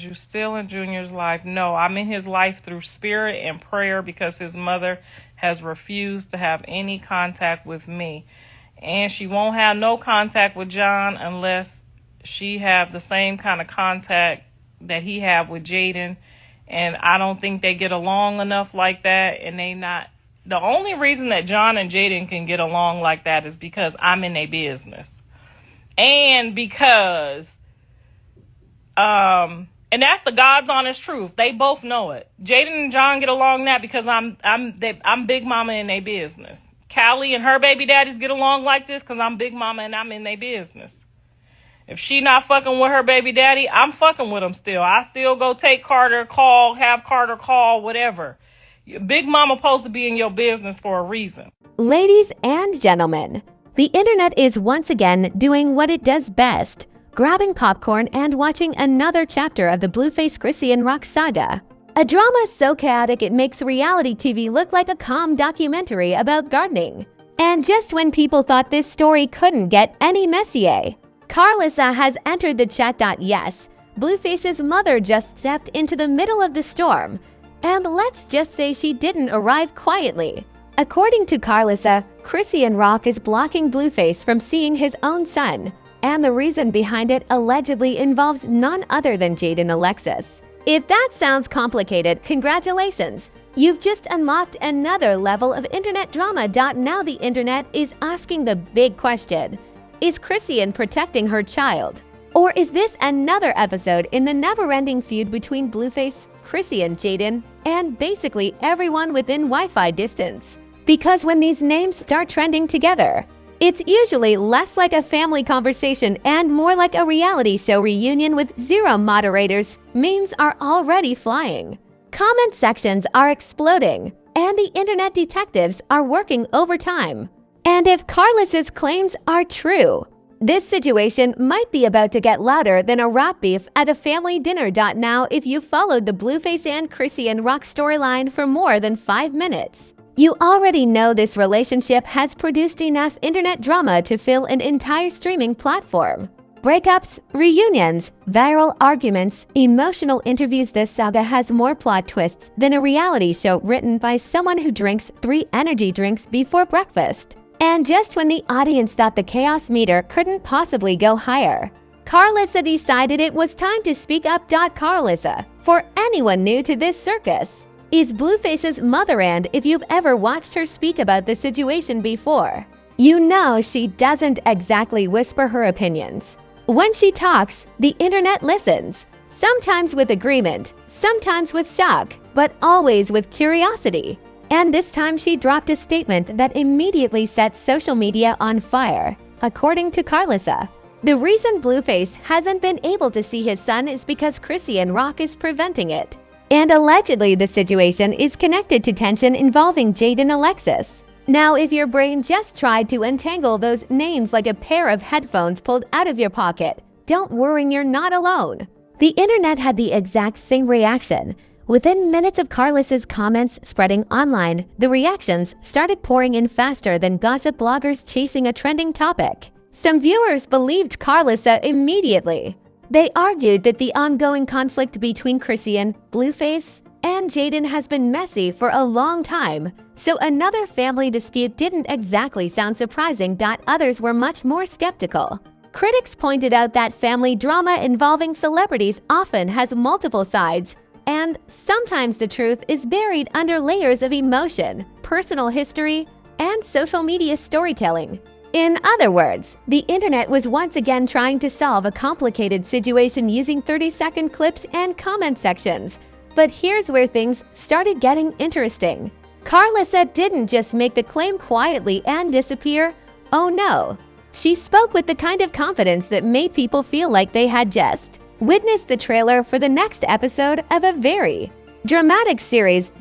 You still in Junior's life? No, I'm in his life through spirit and prayer because his mother has refused to have any contact with me. And she won't have no contact with John unless she have the same kind of contact that he have with Jaden. And I don't think they get along enough like that. And they not. The only reason that John and Jaden can get along like that is because I'm in their business. And because, and that's the God's honest truth. They both know it. Jaden and John get along that because I'm big mama in their business. Callie and her baby daddies get along like this because I'm big mama and I'm in their business. If she not fucking with her baby daddy, I'm fucking with him still. I still go take Carter, call, have Carter call, whatever. Big mama supposed to be in your business for a reason. Ladies and gentlemen, the internet is once again doing what it does best, grabbing popcorn and watching another chapter of the Blueface Chrisean rock saga. A drama so chaotic it makes reality TV look like a calm documentary about gardening. And just when people thought this story couldn't get any messier, Karlissa has entered the chat. Yes, Blueface's mother just stepped into the middle of the storm, and let's just say she didn't arrive quietly. According to Karlissa, Chrisean Rock is blocking Blueface from seeing his own son, and the reason behind it allegedly involves none other than Jaden Alexis. If that sounds complicated, congratulations! You've just unlocked another level of internet drama. Now the internet is asking the big question: is Chrisean protecting her child? Or is this another episode in the never-ending feud between Blueface, Chrisean, Jaden, and basically everyone within Wi-Fi distance? Because when these names start trending together, it's usually less like a family conversation and more like a reality show reunion with zero moderators. Memes are already flying. Comment sections are exploding, and the internet detectives are working overtime. And if Karlissa's claims are true, this situation might be about to get louder than a rap beef at a family dinner. Now, if you followed the Blueface and Chrisean Rock storyline for more than 5 minutes, you already know this relationship has produced enough internet drama to fill an entire streaming platform. Breakups, reunions, viral arguments, emotional interviews. This saga has more plot twists than a reality show written by someone who drinks 3 energy drinks before breakfast. And just when the audience thought the chaos meter couldn't possibly go higher, Karlissa decided it was time to speak up. Karlissa, for anyone new to this circus, is Blueface's mother, and if you've ever watched her speak about the situation before, you know she doesn't exactly whisper her opinions. When she talks, the internet listens, sometimes with agreement, sometimes with shock, but always with curiosity. And this time she dropped a statement that immediately set social media on fire. According to Karlissa, the reason Blueface hasn't been able to see his son is because Chrisean Rock is preventing it. And allegedly the situation is connected to tension involving Jaden Alexis. Now, if your brain just tried to untangle those names like a pair of headphones pulled out of your pocket, don't worry, you're not alone. The internet had the exact same reaction. Within minutes of Karlissa's comments spreading online, the reactions started pouring in faster than gossip bloggers chasing a trending topic. Some viewers believed Karlissa immediately. They argued that the ongoing conflict between Chrisean, Blueface, and Jaden has been messy for a long time, so another family dispute didn't exactly sound surprising. Others were much more skeptical. Critics pointed out that family drama involving celebrities often has multiple sides, and sometimes the truth is buried under layers of emotion, personal history, and social media storytelling. In other words, the internet was once again trying to solve a complicated situation using 30-second clips and comment sections. But here's where things started getting interesting. Karlissa didn't just make the claim quietly and disappear. Oh no. She spoke with the kind of confidence that made people feel like they had just witnessed the trailer for the next episode of a very dramatic series.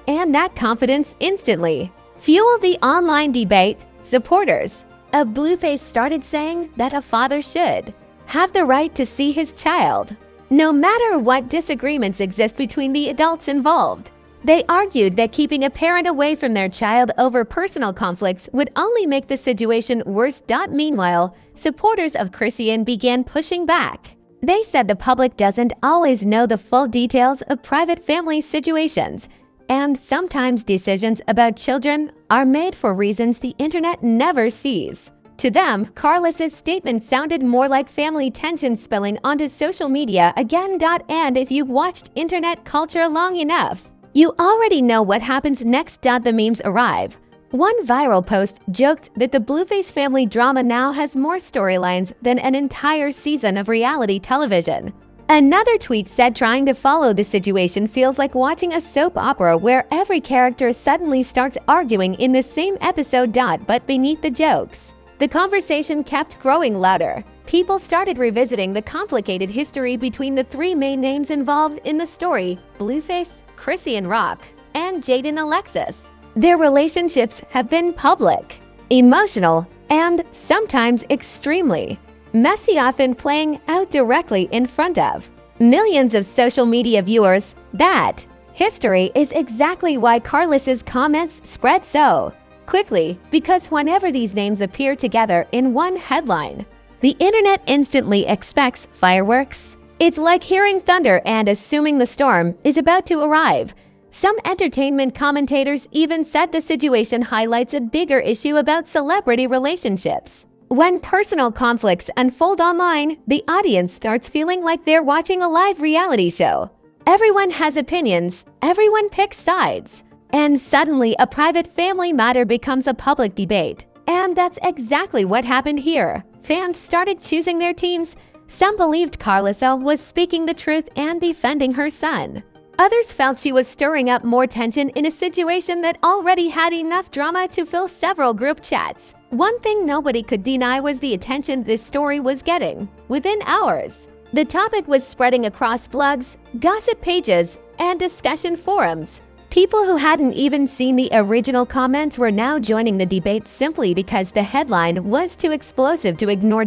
And that confidence instantly fueled the online debate. Supporters of Blueface started saying that a father should have the right to see his child, no matter what disagreements exist between the adults involved. They argued that keeping a parent away from their child over personal conflicts would only make the situation worse. Meanwhile, supporters of Chrisean began pushing back. They said the public doesn't always know the full details of private family situations, and sometimes decisions about children are made for reasons the internet never sees. To them, Karlissa's statement sounded more like family tension spilling onto social media again. And if you've watched internet culture long enough, you already know what happens next. The memes arrive. One viral post joked that the Blueface family drama now has more storylines than an entire season of reality television. Another tweet said trying to follow the situation feels like watching a soap opera where every character suddenly starts arguing in the same episode. But beneath the jokes, the conversation kept growing louder. People started revisiting the complicated history between the three main names involved in the story: Blueface, Chrisean Rock, and Jaden Alexis. Their relationships have been public, emotional, and sometimes extremely messy, often playing out directly in front of millions of social media viewers. That history is exactly why Karlissa's comments spread so quickly, because whenever these names appear together in one headline, the internet instantly expects fireworks. It's like hearing thunder and assuming the storm is about to arrive. Some entertainment commentators even said the situation highlights a bigger issue about celebrity relationships. When personal conflicts unfold online, the audience starts feeling like they're watching a live reality show. Everyone has opinions, everyone picks sides, and suddenly a private family matter becomes a public debate. And that's exactly what happened here. Fans started choosing their teams. Some believed Karlissa was speaking the truth and defending her son. Others felt she was stirring up more tension in a situation that already had enough drama to fill several group chats. One thing nobody could deny was the attention this story was getting. Within hours, the topic was spreading across blogs, gossip pages, and discussion forums. People who hadn't even seen the original comments were now joining the debate simply because the headline was too explosive to ignore.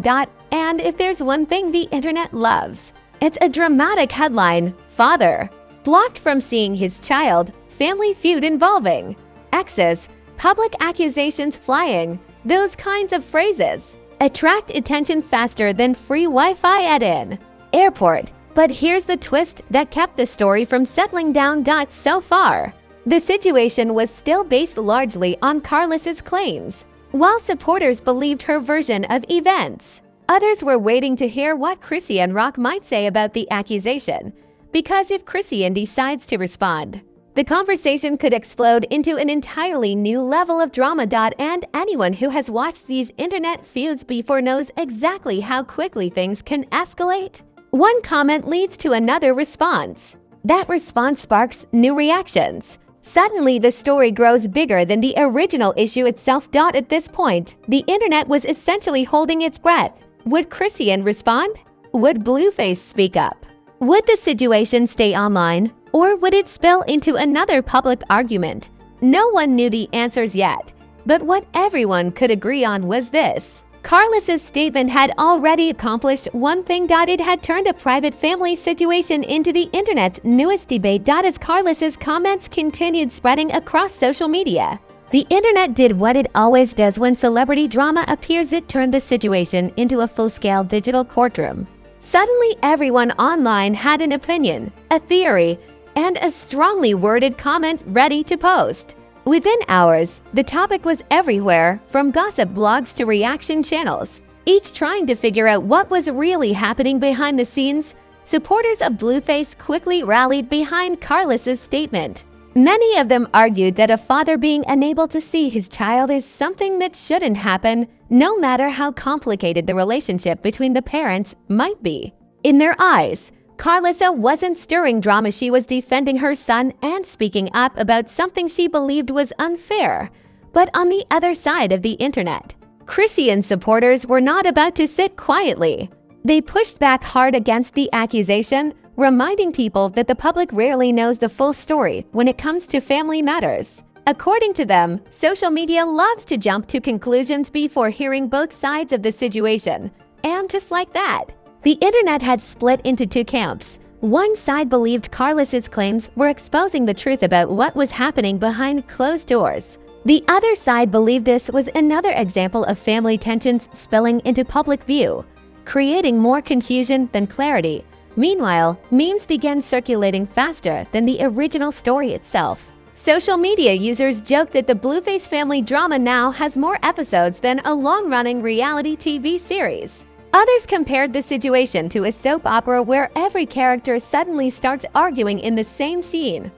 And if there's one thing the internet loves, it's a dramatic headline: father blocked from seeing his child, family feud involving exes, public accusations flying. Those kinds of phrases attract attention faster than free Wi-Fi at an airport. But here's the twist that kept the story from settling down. So far, the situation was still based largely on Karlissa's claims. While supporters believed her version of events, others were waiting to hear what Chrisean Rock might say about the accusation. Because if Chrisean decides to respond, the conversation could explode into an entirely new level of drama. And anyone who has watched these internet feuds before knows exactly how quickly things can escalate. One comment leads to another response. That response sparks new reactions. Suddenly, the story grows bigger than the original issue itself. At this point, the internet was essentially holding its breath. Would Chrisean respond? Would Blueface speak up? Would the situation stay online, or would it spill into another public argument? No one knew the answers yet, but what everyone could agree on was this: Karlissa's statement had already accomplished one thing. It had turned a private family situation into the internet's newest debate. As Karlissa's comments continued spreading across social media, the internet did what it always does when celebrity drama appears. It turned the situation into a full-scale digital courtroom. Suddenly, everyone online had an opinion, a theory, and a strongly worded comment ready to post. Within hours, the topic was everywhere, from gossip blogs to reaction channels, each trying to figure out what was really happening behind the scenes. Supporters of Blueface quickly rallied behind Karlissa's statement. Many of them argued that a father being unable to see his child is something that shouldn't happen, no matter how complicated the relationship between the parents might be. In their eyes, Karlissa wasn't stirring drama. She was defending her son and speaking up about something she believed was unfair. But on the other side of the internet, Chrisean supporters were not about to sit quietly. They pushed back hard against the accusation, reminding people that the public rarely knows the full story when it comes to family matters. According to them, social media loves to jump to conclusions before hearing both sides of the situation. And just like that, the internet had split into two camps. One side believed Karlissa's claims were exposing the truth about what was happening behind closed doors. The other side believed this was another example of family tensions spilling into public view. creating more confusion than clarity. Meanwhile, memes began circulating faster than the original story itself. Social media users joke that the Blueface family drama now has more episodes than a long-running reality TV series. Others compared the situation to a soap opera where every character suddenly starts arguing in the same scene.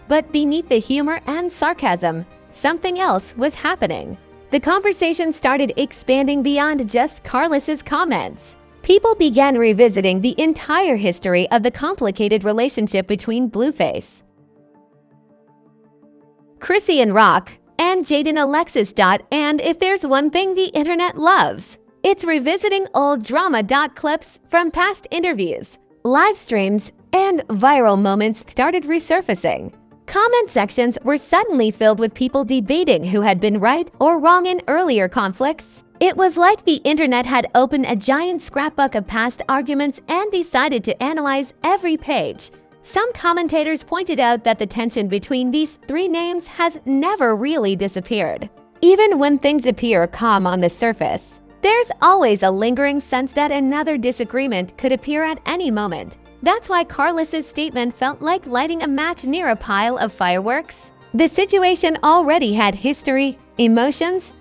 But beneath the humor and sarcasm, something else was happening. The conversation started expanding beyond just Karlissa's comments. People began revisiting the entire history of the complicated relationship between Blueface, Chrisean Rock, and Jaden Alexis. And if there's one thing the internet loves, it's revisiting old drama. Clips from past interviews, live streams, and viral moments started resurfacing. Comment sections were suddenly filled with people debating who had been right or wrong in earlier conflicts. It was like the internet had opened a giant scrapbook of past arguments and decided to analyze every page. Some commentators pointed out that the tension between these three names has never really disappeared. Even when things appear calm on the surface, there's always a lingering sense that another disagreement could appear at any moment. That's why Karlissa's statement felt like lighting a match near a pile of fireworks. The situation already had history, emotions,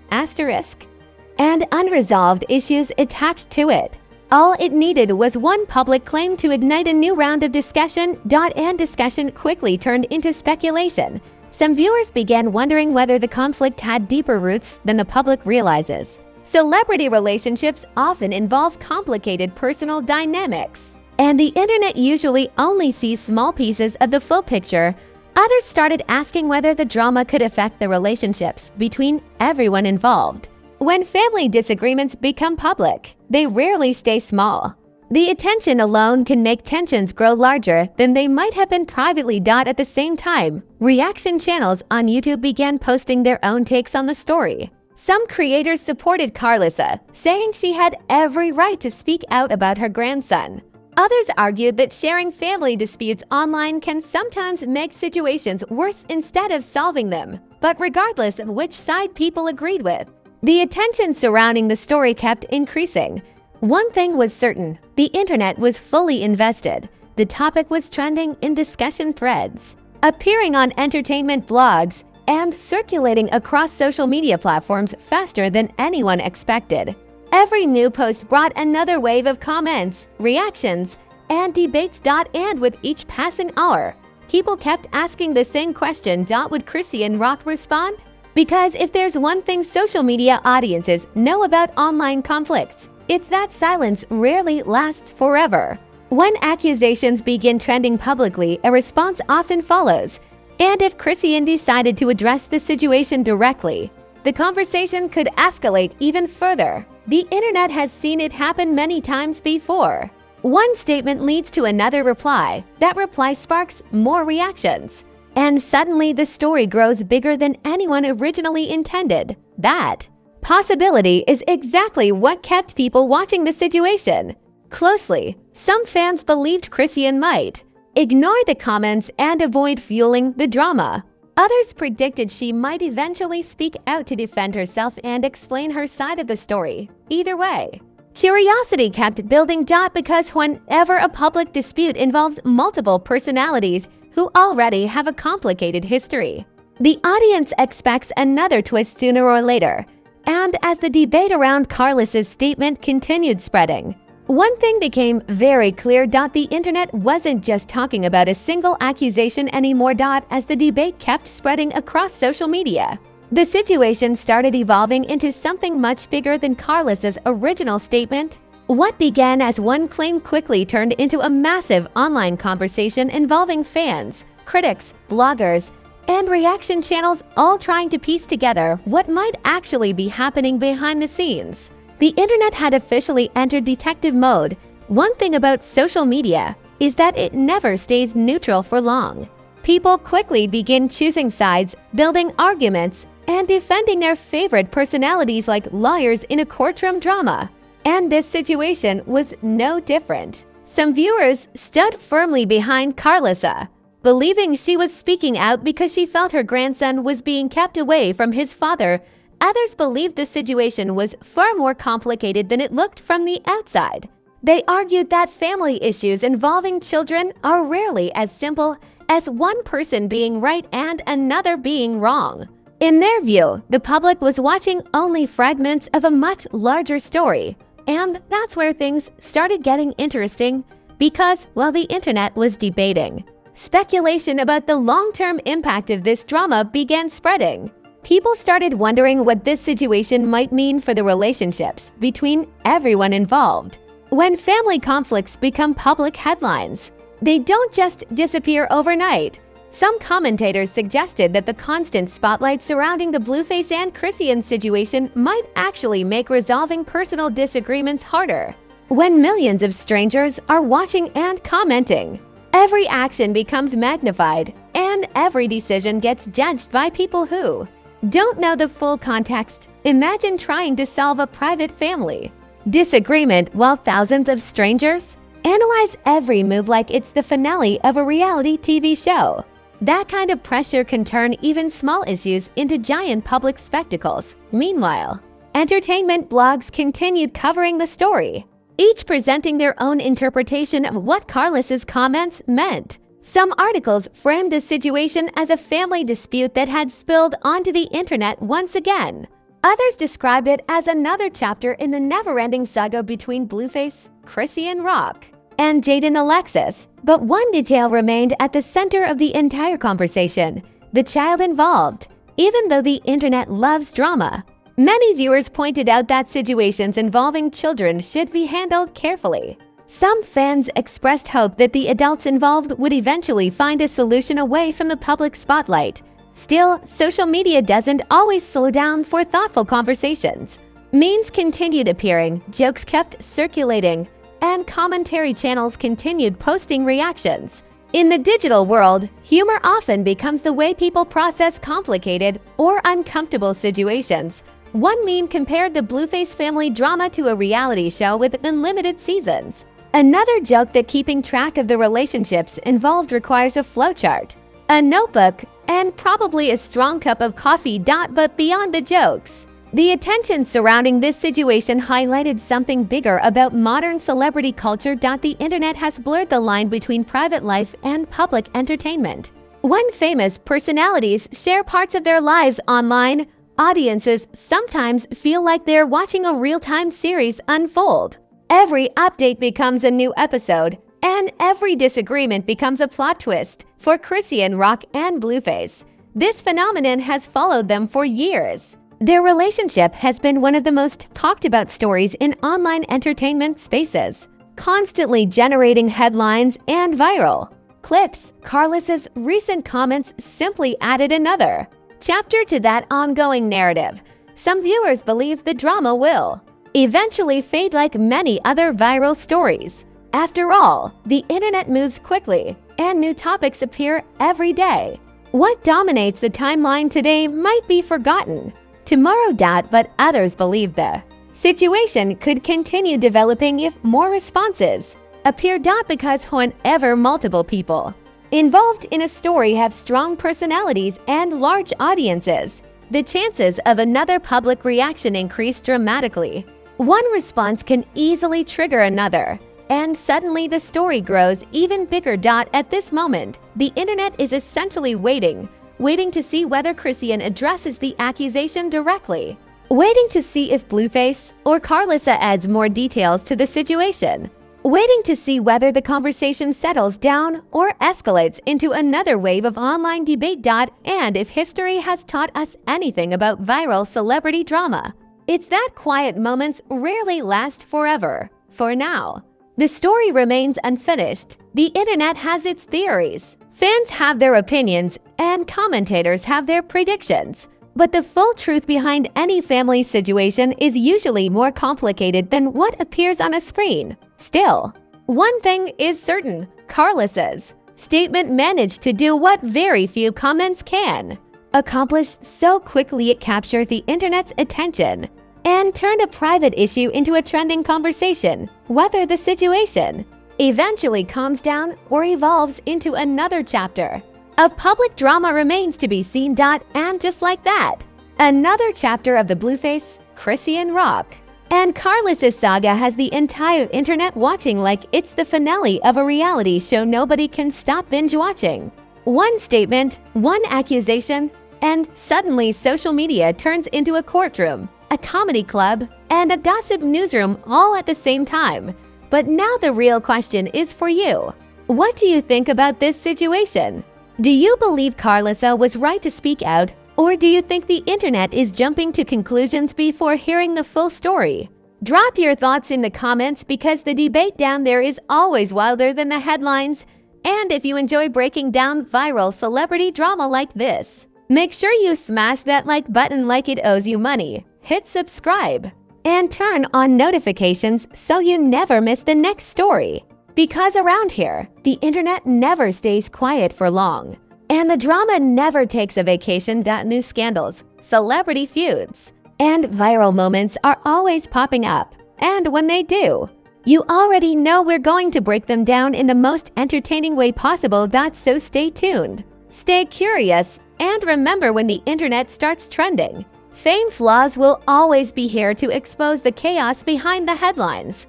and unresolved issues attached to it. All it needed was one public claim to ignite a new round of discussion. And discussion quickly turned into speculation. Some viewers began wondering whether the conflict had deeper roots than the public realizes. Celebrity relationships often involve complicated personal dynamics, and the internet usually only sees small pieces of the full picture. Others started asking whether the drama could affect the relationships between everyone involved. When family disagreements become public, they rarely stay small. The attention alone can make tensions grow larger than they might have been privately. At the same time, reaction channels on YouTube began posting their own takes on the story. Some creators supported Karlissa, saying she had every right to speak out about her grandson. Others argued that sharing family disputes online can sometimes make situations worse instead of solving them. But regardless of which side people agreed with, the attention surrounding the story kept increasing. One thing was certain: the internet was fully invested. The topic was trending in discussion threads, appearing on entertainment blogs, and circulating across social media platforms faster than anyone expected. Every new post brought another wave of comments, reactions, and debates. And with each passing hour, people kept asking the same question: would Chrisean Rock respond? Because if there's one thing social media audiences know about online conflicts, it's that silence rarely lasts forever. When accusations begin trending publicly, a response often follows. And if Chrisean decided to address the situation directly, the conversation could escalate even further. The internet has seen it happen many times before. One statement leads to another reply. That reply sparks more reactions. And suddenly the story grows bigger than anyone originally intended. That possibility is exactly what kept people watching the situation closely. Some fans believed Chrisean might ignore the comments and avoid fueling the drama. Others predicted she might eventually speak out to defend herself and explain her side of the story. Either way, curiosity kept building. Because whenever a public dispute involves multiple personalities who already have a complicated history, the audience expects another twist sooner or later. And as the debate around Karlissa's statement continued spreading, one thing became very clear: the internet wasn't just talking about a single accusation anymore. As the debate kept spreading across social media, the situation started evolving into something much bigger than Karlissa's original statement. What began as one claim quickly turned into a massive online conversation involving fans, critics, bloggers, and reaction channels, all trying to piece together what might actually be happening behind the scenes. The internet had officially entered detective mode. One thing about social media is that it never stays neutral for long. People quickly begin choosing sides, building arguments, and defending their favorite personalities like lawyers in a courtroom drama. And this situation was no different. Some viewers stood firmly behind Karlissa, believing she was speaking out because she felt her grandson was being kept away from his father others believed the situation was far more complicated than it looked from the outside. They argued that family issues involving children are rarely as simple as one person being right and another being wrong. In their view, the public was watching only fragments of a much larger story. And that's where things started getting interesting because, while the internet was debating, speculation about the long-term impact of this drama began spreading. People started wondering what this situation might mean for the relationships between everyone involved. When family conflicts become public headlines, they don't just disappear overnight. Some commentators suggested that the constant spotlight surrounding the Blueface and Chrisean situation might actually make resolving personal disagreements harder. When millions of strangers are watching and commenting, every action becomes magnified, and every decision gets judged by people who don't know the full context. Imagine trying to solve a private family disagreement while thousands of strangers analyze every move like it's the finale of a reality TV show. That kind of pressure can turn even small issues into giant public spectacles. Meanwhile, entertainment blogs continued covering the story, each presenting their own interpretation of what Karlissa's comments meant. Some articles framed the situation as a family dispute that had spilled onto the internet once again. Others described it as another chapter in the never-ending saga between Blueface, Chrisean Rock, and Jaden Alexis. But one detail remained at the center of the entire conversation: the child involved. Even though the internet loves drama, many viewers pointed out that situations involving children should be handled carefully. Some fans expressed hope that the adults involved would eventually find a solution away from the public spotlight. Still, social media doesn't always slow down for thoughtful conversations. Memes continued appearing, jokes kept circulating, and commentary channels continued posting reactions. In the digital world, humor often becomes the way people process complicated or uncomfortable situations. One meme compared the Blueface family drama to a reality show with unlimited seasons. Another joked that keeping track of the relationships involved requires a flowchart, a notebook, and probably a strong cup of coffee. But beyond the jokes, the attention surrounding this situation highlighted something bigger about modern celebrity culture. The internet has blurred the line between private life and public entertainment. When famous personalities share parts of their lives online, audiences sometimes feel like they're watching a real-time series unfold. Every update becomes a new episode, and every disagreement becomes a plot twist. For Chrisean Rock and Blueface, this phenomenon has followed them for years. Their relationship has been one of the most talked about stories in online entertainment spaces, constantly generating headlines and viral clips. Karlissa's recent comments simply added another chapter to that ongoing narrative. Some viewers believe the drama will eventually fade like many other viral stories. After all, the internet moves quickly, and new topics appear every day. What dominates the timeline today might be forgotten tomorrow. But others believe the situation could continue developing if more responses appear. Because whenever multiple people involved in a story have strong personalities and large audiences, the chances of another public reaction increase dramatically. One response can easily trigger another, and suddenly the story grows even bigger. At this moment, the internet is essentially waiting to see whether Chrisean addresses the accusation directly, waiting to see if Blueface or Karlissa adds more details to the situation, waiting to see whether the conversation settles down or escalates into another wave of online debate. And if history has taught us anything about viral celebrity drama, it's that quiet moments rarely last forever. For now, the story remains unfinished. The internet has its theories, fans have their opinions, and commentators have their predictions. But the full truth behind any family situation is usually more complicated than what appears on a screen. Still, one thing is certain: Karlissa's statement managed to do what very few comments can accomplish. So quickly it captured the internet's attention and turned a private issue into a trending conversation. Whether the situation eventually calms down or evolves into another chapter of public drama remains to be seen. And just like that, Another chapter of the Blueface, Chrisean rock. And Karlissa's saga has the entire internet watching like it's the finale of a reality show nobody can stop binge watching. One statement, one accusation, and suddenly social media turns into a courtroom, a comedy club, and a gossip newsroom all at the same time. But now the real question is for you. What do you think about this situation? Do you believe Karlissa was right to speak out, or do you think the internet is jumping to conclusions before hearing the full story? Drop your thoughts in the comments because the debate down there is always wilder than the headlines. And if you enjoy breaking down viral celebrity drama like this, make sure you smash that like button like it owes you money, hit subscribe, and turn on notifications so you never miss the next story. Because around here, the internet never stays quiet for long. And the drama never takes a vacation. New scandals, celebrity feuds, and viral moments are always popping up. And when they do, you already know we're going to break them down in the most entertaining way possible. So stay tuned, stay curious, and remember, when the internet starts trending, Fame Flaws will always be here to expose the chaos behind the headlines.